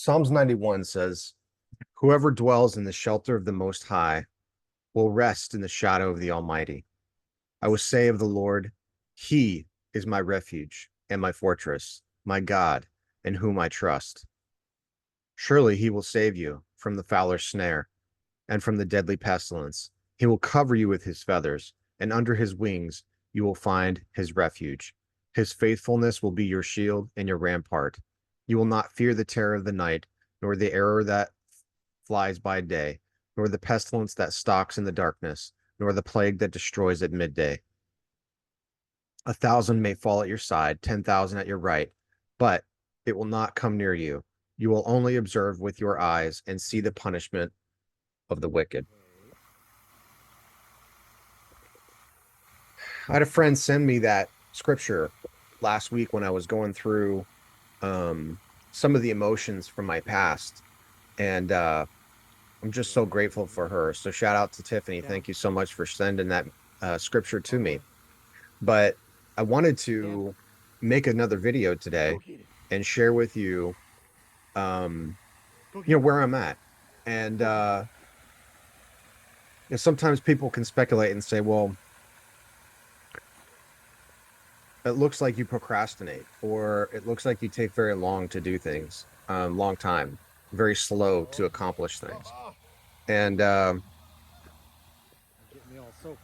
Psalms 91 says, "Whoever dwells in the shelter of the Most High will rest in the shadow of the Almighty. I will say of the Lord, He is my refuge and my fortress, my God, in whom I trust. Surely He will save you from the fowler's snare and from the deadly pestilence. He will cover you with His feathers, and under His wings you will find His refuge. His faithfulness will be your shield and your rampart. You will not fear the terror of the night, nor the arrow that flies by day, nor the pestilence that stalks in the darkness, nor the plague that destroys at midday. 1,000 may fall at your side, 10,000 at your right, but it will not come near you. You will only observe with your eyes and see the punishment of the wicked." I had a friend send me that scripture last week when I was going through um, some of the emotions from my past. And I'm just so grateful for her. So shout out to Tiffany. Yeah. Thank you so much for sending that scripture to me. But I wanted Yeah. to make another video Go today get it. and share with you, um, Go get it. where I'm at. And Go get it. sometimes people can speculate and say, well, it looks like you procrastinate, or it looks like you take very long to do things, long time, very slow to accomplish things. Oh, And you're getting me all soaked.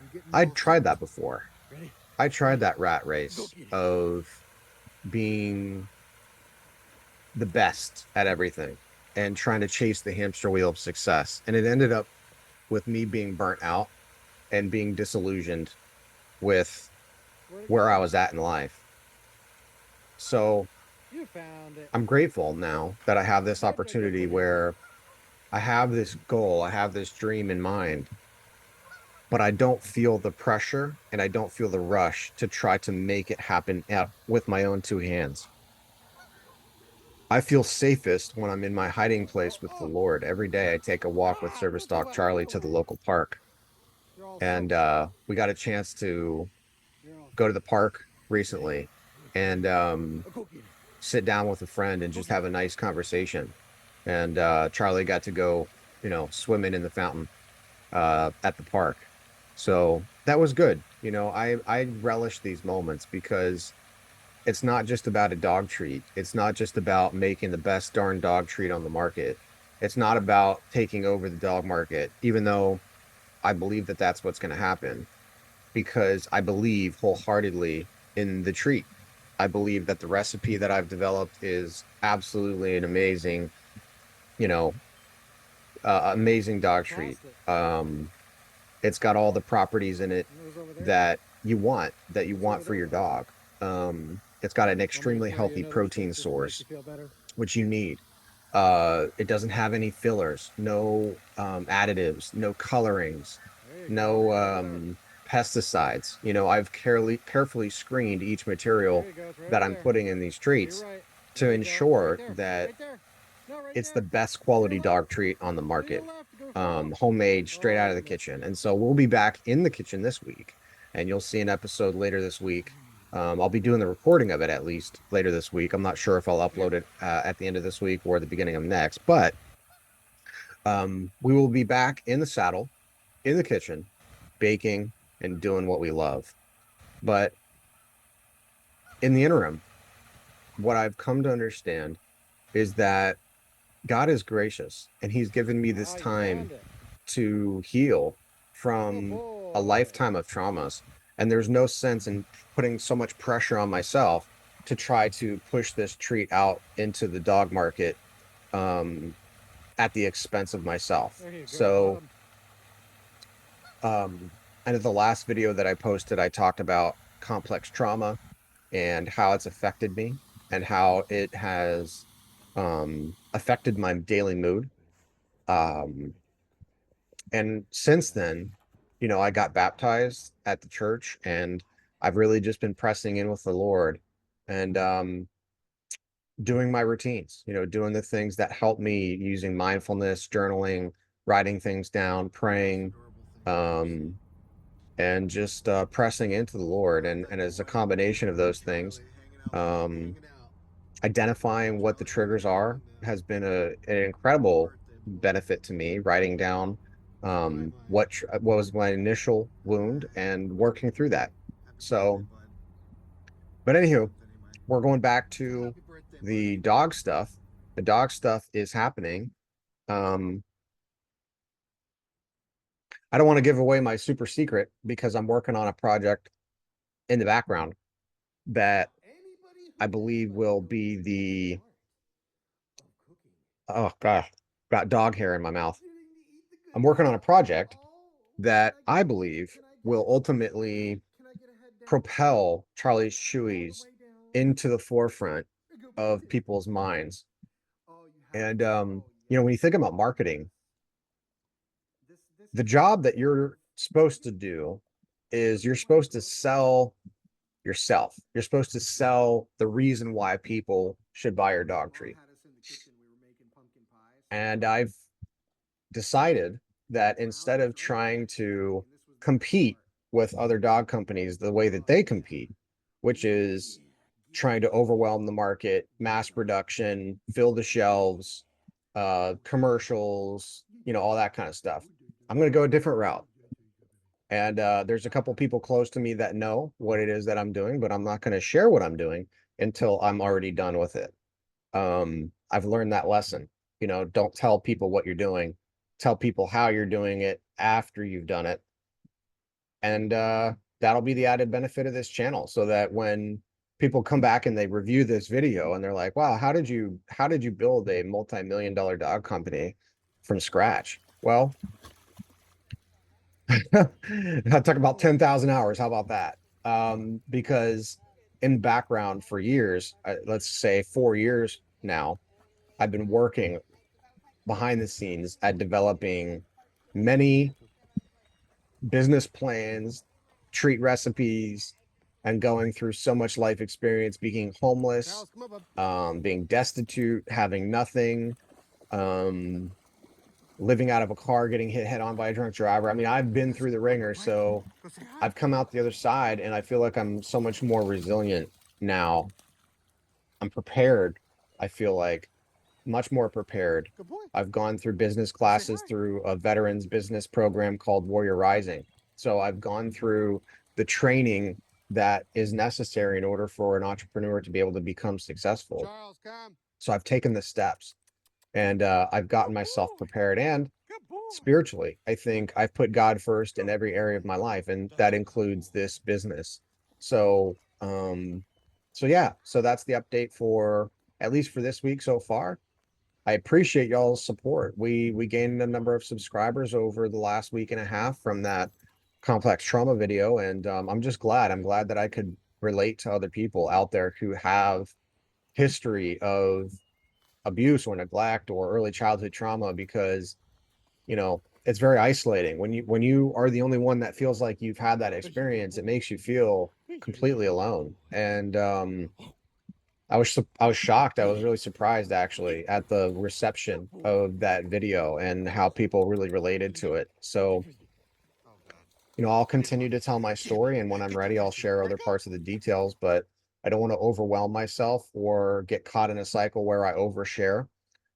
You're getting me I'd all tried that soaked. before. Ready? I tried Ready? that rat Go race get it. of being the best at everything and trying to chase the hamster wheel of success. And it ended up with me being burnt out and being disillusioned with Where'd it where I go? was at in life. So You found it. I'm grateful now that I have this Get the go opportunity get it. where I have this goal, I have this dream in mind, but I don't feel the pressure and I don't feel the rush to try to make it happen with my own two hands. I feel safest when I'm in my hiding Oh, place with the oh. Lord. Every day I take a walk with Ah, service not too dog wet. Not Charlie too to the wet. local park. You're all And soaked. we got a chance to You're all go to soaked. the park Ready? recently and Go get it. sit down with a friend and Go just get have it. a nice conversation. And Charlie got to go, swimming in the fountain at the park. So that was good. I relish these moments because it's not just about a dog treat. It's not just about making the best darn dog treat on the market. It's not about taking over the dog market, even though I believe that that's what's going to happen because I believe wholeheartedly in the treat. I believe that the recipe that I've developed is absolutely an you know, amazing dog treat. Tossed it. It's got all the properties in it It was over there. that you It's want over for there. your dog. It's got an Want me to extremely pour you healthy another protein drink just to make source, you feel better? which you need. It doesn't have any fillers, no additives, no colorings, There you go. no Right there. pesticides. I've carefully screened each There material you go. It's right that over I'm there. putting in these To your treats right. to There you go. Right ensure there. that Right there. No, right it's the there. best To your quality left. dog treat on the To your market, left. Go slow. homemade straight Oh, out of you the missed it. kitchen. And so we'll be back in the kitchen this week, and you'll see an episode later this week. I'll be doing the recording of it at least later this week. I'm not sure if I'll Here. upload it at the end of this week or the beginning of next, but we will be back in the saddle, in the kitchen, baking and doing what we love. But in the interim, what I've come to understand is that God is gracious and He's given me this Ah, you time found it. to heal Oh from a boy. lifetime of traumas. And there's no sense in putting so much pressure on myself to try to push this treat out into the dog market um, at the expense of myself. There you go, So, bud. um, and in the last video that I posted, I talked about complex trauma and how it's affected me and how it has affected my daily mood. Um, And since then, I got baptized at the church and I've really just been pressing in with the Lord and doing my routines, doing the things that help me using mindfulness, journaling, writing things down, praying, um, and just pressing into the Lord. And as a combination of those things, um, identifying what the triggers are has been an incredible benefit to me, writing down what was my initial wound and working through that. So, but anywho, we're going back to the dog stuff. The dog stuff is happening. Um, I don't want to give away my super secret because I'm working on a project in the background that I believe will be the, oh gosh, got dog hair in my mouth. I'm working on a project that I believe will ultimately propel Charlie's Chewy's into the forefront of people's minds. And when you think about marketing, the job that you're supposed to do is you're supposed to sell yourself. You're supposed to sell the reason why people should buy your dog treat. And I've decided that instead of trying to compete with other dog companies the way that they compete, which is trying to overwhelm the market, mass production, fill the shelves, commercials, all that kind of stuff. I'm going to go a different route. And there's a couple people close to me that know what it is that I'm doing, but I'm not going to share what I'm doing until I'm already done with it. I've learned that lesson. Don't tell people what you're doing. Tell people how you're doing it after you've done it. And that'll be the added benefit of this channel, so that when people come back and they review this video and they're like, wow, how did you build a multi-million-dollar dog company from scratch? Well, I talk about 10,000 hours. How about that? Because in background for years, let's say 4 years now, I've been working behind the scenes at developing many business plans, treat recipes, and going through so much life experience, being homeless, being destitute, having nothing, um, living out of a car, getting hit head on by a drunk driver. I mean, I've been through the ringer, so I've come out the other side, and I feel like I'm so much more resilient now. I'm prepared. I feel like much more prepared. I've gone through business classes through a veterans business program called Warrior Rising. So I've gone through the training that is necessary in order for an entrepreneur to be able to become successful. So I've taken the steps, and I've gotten myself prepared, and spiritually, I think I've put God first in every area of my life, and that includes this business. So, yeah, so that's the update for at least for this week so far. I appreciate y'all's support. We gained a number of subscribers over the last week and a half from that complex trauma video, and I'm just glad. I'm glad that I could relate to other people out there who have history of abuse or neglect or early childhood trauma, because it's very isolating when you are the only one that feels like you've had that experience. It makes you feel completely alone. And I was shocked. I was really surprised actually at the reception of that video and how people really related to it. So, I'll continue to tell my story, and when I'm ready, I'll share other parts of the details, but I don't want to overwhelm myself or get caught in a cycle where I overshare.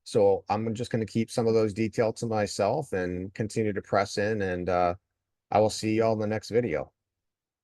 So I'm just going to keep some of those details to myself and continue to press in, and I will see y'all in the next video.